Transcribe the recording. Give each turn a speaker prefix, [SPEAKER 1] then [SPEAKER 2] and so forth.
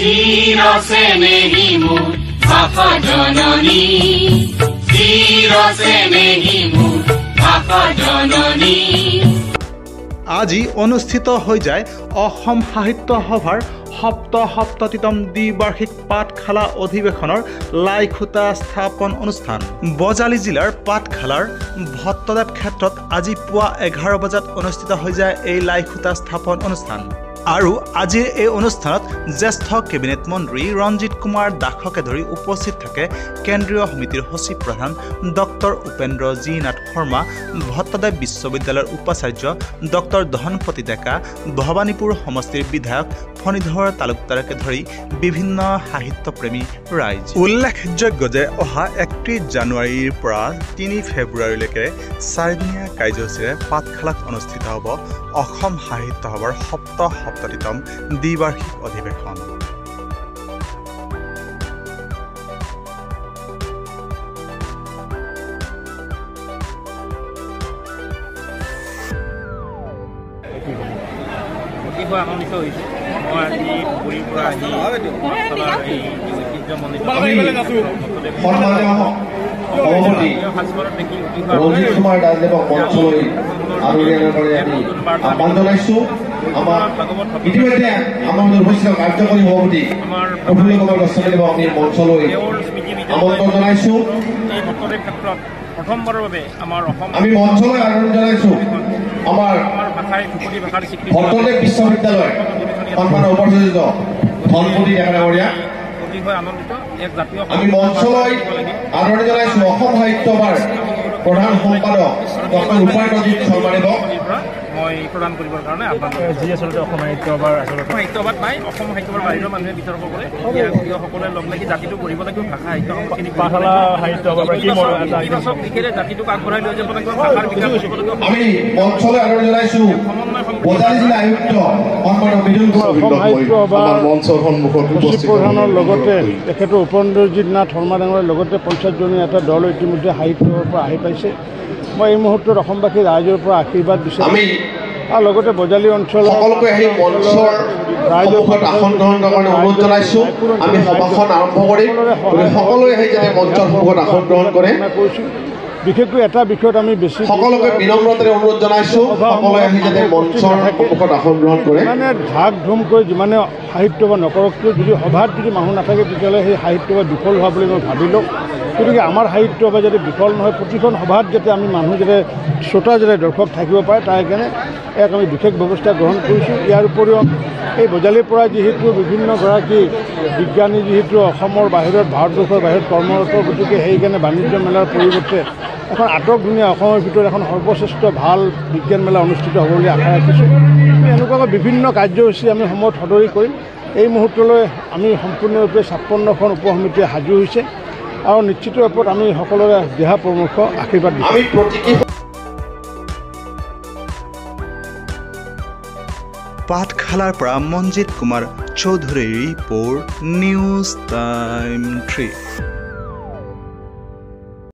[SPEAKER 1] চিৰস্নেহী মোৰ ভাষা জননী, চিৰস্নেহী মোৰ ভাষা জননী।
[SPEAKER 2] আজি অনুষ্ঠিত হৈ যায় অসম সাহিত্য সভাৰ সপ্ততিতম দ্বিবাৰ্ষিক পাঠশালা অধিৱেশনৰ লাইখুটা স্থাপন অনুষ্ঠান। বজালী জিলাৰ পাঠশালাৰ ভট্টদেৱ ক্ষেত্ৰত আজি পুৱা 11 বজাত অনুষ্ঠিত হৈ যায় এই লাইখুটা স্থাপন অনুষ্ঠান। আৰু আজিৰ এই অনুষ্ঠানত জ্যেষ্ঠ কেবিনেট মন্ত্ৰী ৰঞ্জিত কুমাৰ দাসকে ধৰি উপস্থিত থাকে কেন্দ্ৰীয় সমিতিৰ সচিব প্ৰধান ডক্টৰ উপেন্দ্ৰ জি নাথ শৰ্মা, ভট্টদেৱ বিশ্ববিদ্যালয়ৰ উপাচাৰ্য ডক্টৰ ধনপতি ডেকা, ভৱানীপুৰ সমষ্টিৰ বিধায়ক ফণীধৰ তালুকদাৰকে ধৰি বিভিন্ন সাহিত্যপ্ৰেমী ৰাইজ। উল্লেখযোগ্য যে অহা 31 জানুৱাৰীৰ পৰা 3 ফেব্ৰুৱাৰীলৈকে 4দিনীয়া কাৰ্যসূচীৰে পাঠশালাত অনুষ্ঠিত হ'ব অসম সাহিত্য সভাৰ সপ্ততিতম দ্বিবাৰ্ষিক অধিৱেশন।
[SPEAKER 3] আনন্দিত হৈছোঁ। মই আজি পুৰীৰ পৰা আহি
[SPEAKER 4] ৰঞ্জিত কুমাৰ দাসদেৱক মঞ্চলৈ আহ্বান জনাইছোঁ। ইতিমধ্যে আমাৰ উপস্থিত কাৰ্যকৰী সভাপতি প্ৰফুল্ল কুমাৰ গোস্বামীদেৱক আমি মঞ্চলৈ আমন্ত্ৰণ জনাইছোঁ।
[SPEAKER 3] এই ভট্টদেৱ ক্ষেত্ৰত প্ৰথমবাৰৰ বাবে
[SPEAKER 4] আমি মঞ্চলৈ আহ্বান জনাইছোঁ আমাৰ ভট্টদেৱ বিশ্ববিদ্যালয় সন্মানৰ উপাচাৰ্য ধনপতি ডেকা ডাঙৰীয়া। আমি মঞ্চলৈ আদৰণি জনাইছোঁ অসম সাহিত্য সভাৰ প্ৰধান সম্পাদক ডক্টৰ ৰূপায়ণজিৎ শৰ্মাদেৱক।
[SPEAKER 3] মই প্ৰদান কৰিবৰ কাৰণে আহ্বান যি আচলতে অসম সাহিত্য সভাৰ সাহিত্য সভাত নাই, অসম সাহিত্য সভাৰ বাহিৰৰ মানুহে বিতৰ্ক কৰে। সকলোৱে লগ লাগি জাতিটো কৰিব লাগিব, ভাষা সাহিত্য পাঠশালা সাহিত্য সভাৰ দিশেৰে জাতিটোক আগবঢ়াই লৈ যাব লাগিব, ভাষাৰ বিকাশ কৰিব লাগিব।
[SPEAKER 4] আমি মঞ্চলৈ আদৰণি জনাইছোঁ বজালী জিলা আয়ুক্ত সন্মানৰ মৃদুল মঞ্চৰ সন্মুখত
[SPEAKER 5] প্ৰধানৰ লগতে তেখেতৰ উপেন্দ্ৰজিৎ নাথ শৰ্মা ডাঙৰীয়াৰ লগতে 50জনীয়া এটা দল ইতিমধ্যে সাহিত্যৰ পৰা আহি পাইছে। মই এই মুহূৰ্তত অসমবাসী ৰাইজৰ পৰা আশীৰ্বাদ বিচাৰিম আৰু লগতে বজালী অঞ্চলৰ
[SPEAKER 4] সকলোকে আহি মঞ্চৰ সন্মুখত আসন গ্ৰহণ কৰাৰ কাৰণে অনুৰোধ জনাইছোঁ। আমি সভাখন আৰম্ভ কৰিম, সকলোৱে আহি যাতে মঞ্চৰ সন্মুখত আসন গ্ৰহণ কৰে।
[SPEAKER 5] বিশেষকৈ এটা বিষয়ত আমি বেছি
[SPEAKER 4] সকলোকে বিনম্ৰতাৰে অনুৰোধ জনাইছোঁ, সকলোৱে আহি যাতে মঞ্চৰ সন্মুখত আসন গ্ৰহণ কৰে।
[SPEAKER 5] মানে ঢাক ঢুম কৰি যিমানে সাহিত্য সভা নকৰক কিয়, যদি সভাত যদি মানুহ নাথাকে তেতিয়াহ'লে সেই সাহিত্য সভা বিফল হোৱা বুলি মই ভাবিলোঁ। গতিকে আমাৰ সাহিত্য সভা যাতে বিফল নহয়, প্ৰতিখন সভাত যাতে আমি মানুহ যাতে শ্ৰোতা যাতে দৰ্শক থাকিব পাৰে, তাৰ কাৰণে এক আমি বিশেষ ব্যৱস্থা গ্ৰহণ কৰিছোঁ। ইয়াৰ উপৰিও এই বজালীৰ পৰা যিহেতু বিভিন্নগৰাকী বিজ্ঞানী যিহেতু অসমৰ বাহিৰত ভাৰতবৰ্ষৰ বাহিৰত কৰ্মৰত, গতিকে সেইকাৰণে বাণিজ্য মেলাৰ পৰিৱৰ্তে এখন আটকধুনীয়া অসমৰ ভিতৰত এখন সৰ্বশ্ৰেষ্ঠ ভাল বিজ্ঞান মেলা অনুষ্ঠিত হ'ব বুলি আশা ৰাখিছোঁ। এনেকুৱাকৈ বিভিন্ন কাৰ্যসূচী আমি সময়ত সদৰি কৰিম। এই মুহূৰ্তলৈ আমি সম্পূৰ্ণৰূপে 56খন উপসমিতিয়ে সাজু হৈছে আৰু নিশ্চিত ৰূপত আমি সকলোৰে দিহা পৰামৰ্শ আশীৰ্বাদ দিছোঁ।
[SPEAKER 2] পাঠশালাৰ পৰা মঞ্জিত কুমাৰ চৌধুৰীৰ ৰিপৰ্ট, নিউজ টাইম 3।